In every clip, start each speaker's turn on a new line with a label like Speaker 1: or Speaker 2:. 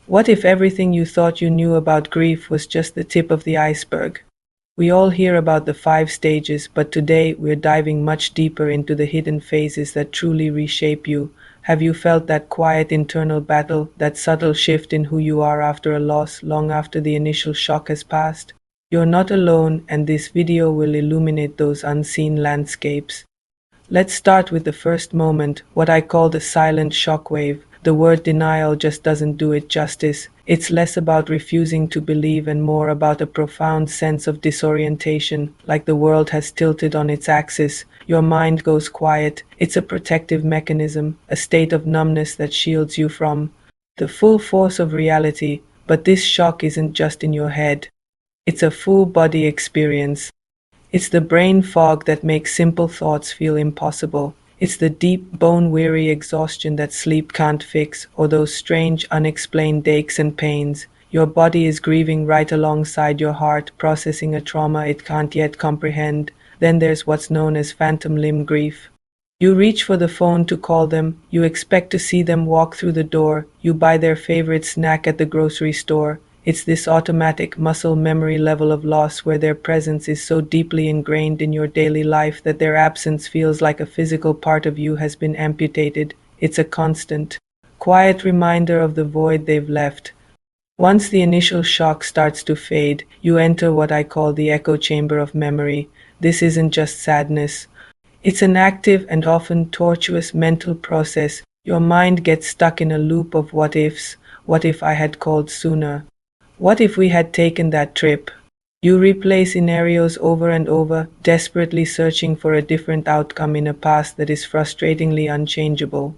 Speaker 1: What if everything you thought you knew about grief was just the tip of the iceberg? We all hear about the 5 stages, but today we're diving much deeper into the hidden phases that truly reshape you. Have you felt that quiet internal battle, that subtle shift in who you are after a loss, long after the initial shock has passed? You're not alone, and this video will illuminate those unseen landscapes. Let's start with the first moment, what I call the silent shockwave. The word denial just doesn't do it justice. It's less about refusing to believe and more about a profound sense of disorientation, like the world has tilted on its axis. Your mind goes quiet. It's a protective mechanism, a state of numbness that shields you from the full force of reality. But this shock isn't just in your head. It's a full body experience. It's the brain fog that makes simple thoughts feel impossible. It's the deep, bone-weary exhaustion that sleep can't fix, or those strange, unexplained aches and pains. Your body is grieving right alongside your heart, processing a trauma it can't yet comprehend. Then there's what's known as phantom limb grief. You reach for the phone to call them, you expect to see them walk through the door, you buy their favorite snack at the grocery store. It's this automatic muscle memory level of loss where their presence is so deeply ingrained in your daily life that their absence feels like a physical part of you has been amputated. It's a constant, quiet reminder of the void they've left. Once the initial shock starts to fade, you enter what I call the echo chamber of memory. This isn't just sadness. It's an active and often tortuous mental process. Your mind gets stuck in a loop of what ifs. What if I had called sooner? What if we had taken that trip? You replay scenarios over and over, desperately searching for a different outcome in a past that is frustratingly unchangeable.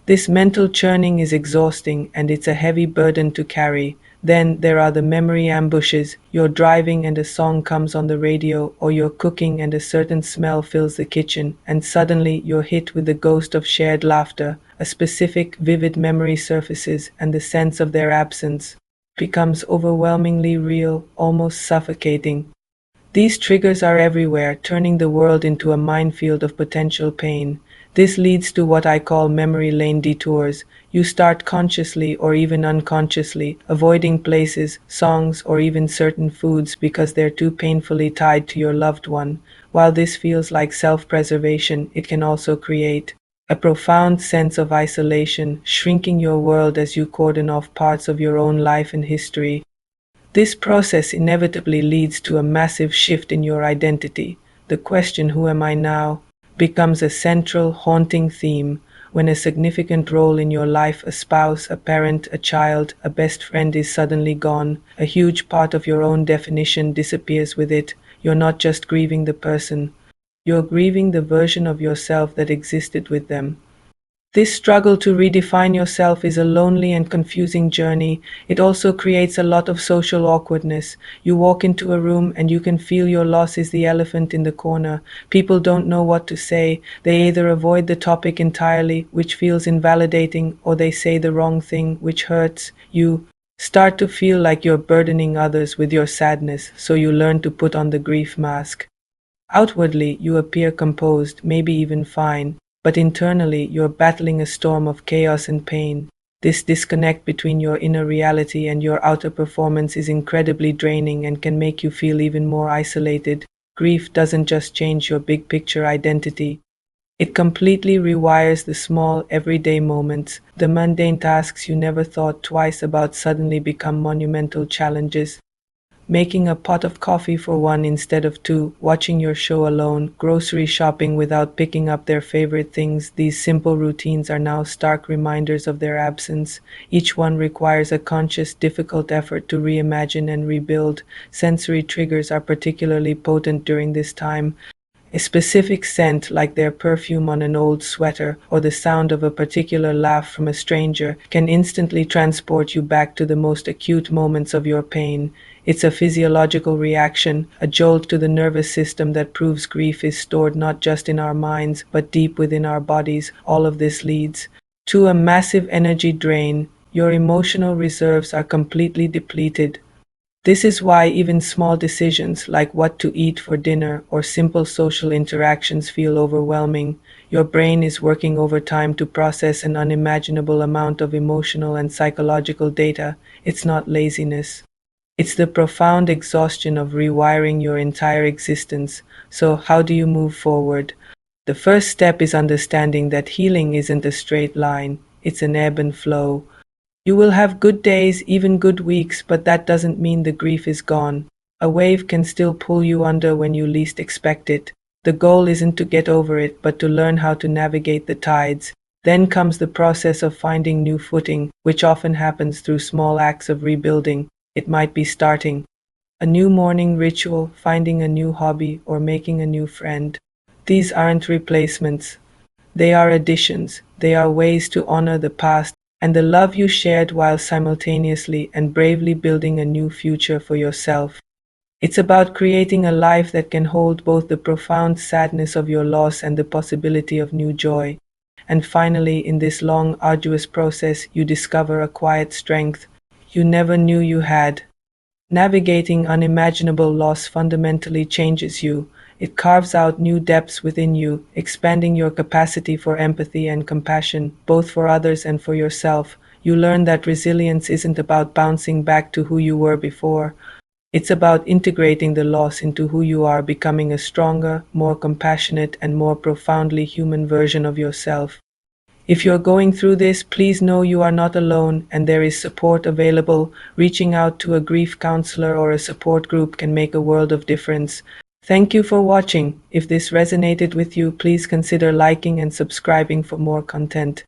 Speaker 1: This mental churning is exhausting, and it's a heavy burden to carry. Then there are the memory ambushes. You're driving and a song comes on the radio, or you're cooking and a certain smell fills the kitchen, and suddenly you're hit with the ghost of shared laughter. A specific, vivid memory surfaces, and the sense of their absence becomes overwhelmingly real, almost suffocating. These triggers are everywhere, turning the world into a minefield of potential pain. This leads to what I call memory lane detours. You start consciously or even unconsciously avoiding places, songs, or even certain foods because they're too painfully tied to your loved one. While this feels like self-preservation, it can also create a profound sense of isolation, shrinking your world as you cordon off parts of your own life and history. This process inevitably leads to a massive shift in your identity. The question, "Who am I now?" becomes a central, haunting theme. When a significant role in your life, a spouse, a parent, a child, a best friend, is suddenly gone, a huge part of your own definition disappears with it. You're not just grieving the person. You're grieving the version of yourself that existed with them. This struggle to redefine yourself is a lonely and confusing journey. It also creates a lot of social awkwardness. You walk into a room and you can feel your loss is the elephant in the corner. People don't know what to say. They either avoid the topic entirely, which feels invalidating, or they say the wrong thing, which hurts. You start to feel like you're burdening others with your sadness, so you learn to put on the grief mask. Outwardly, you appear composed, maybe even fine, but internally, you're battling a storm of chaos and pain. This disconnect between your inner reality and your outer performance is incredibly draining and can make you feel even more isolated. Grief doesn't just change your big picture identity. It completely rewires the small, everyday moments. The mundane tasks you never thought twice about suddenly become monumental challenges. Making a pot of coffee for one instead of two, watching your show alone, grocery shopping without picking up their favorite things. These simple routines are now stark reminders of their absence. Each one requires a conscious, difficult effort to reimagine and rebuild. Sensory triggers are particularly potent during this time. A specific scent, like their perfume on an old sweater, or the sound of a particular laugh from a stranger, can instantly transport you back to the most acute moments of your pain. It's a physiological reaction, a jolt to the nervous system that proves grief is stored not just in our minds, but deep within our bodies. All of this leads to a massive energy drain. Your emotional reserves are completely depleted. This is why even small decisions like what to eat for dinner or simple social interactions feel overwhelming. Your brain is working overtime to process an unimaginable amount of emotional and psychological data. It's not laziness. It's the profound exhaustion of rewiring your entire existence. So, how do you move forward? The first step is understanding that healing isn't a straight line, it's an ebb and flow. You will have good days, even good weeks, but that doesn't mean the grief is gone. A wave can still pull you under when you least expect it. The goal isn't to get over it, but to learn how to navigate the tides. Then comes the process of finding new footing, which often happens through small acts of rebuilding. It might be starting a new morning ritual, finding a new hobby, or making a new friend. These aren't replacements. They are additions. They are ways to honor the past and the love you shared while simultaneously and bravely building a new future for yourself. It's about creating a life that can hold both the profound sadness of your loss and the possibility of new joy. And finally, in this long, arduous process, you discover a quiet strength you never knew you had. Navigating unimaginable loss fundamentally changes you. It carves out new depths within you, expanding your capacity for empathy and compassion, both for others and for yourself. You learn that resilience isn't about bouncing back to who you were before. It's about integrating the loss into who you are, becoming a stronger, more compassionate, and more profoundly human version of yourself. If you're going through this, please know you are not alone and there is support available. Reaching out to a grief counselor or a support group can make a world of difference. Thank you for watching. If this resonated with you, please consider liking and subscribing for more content.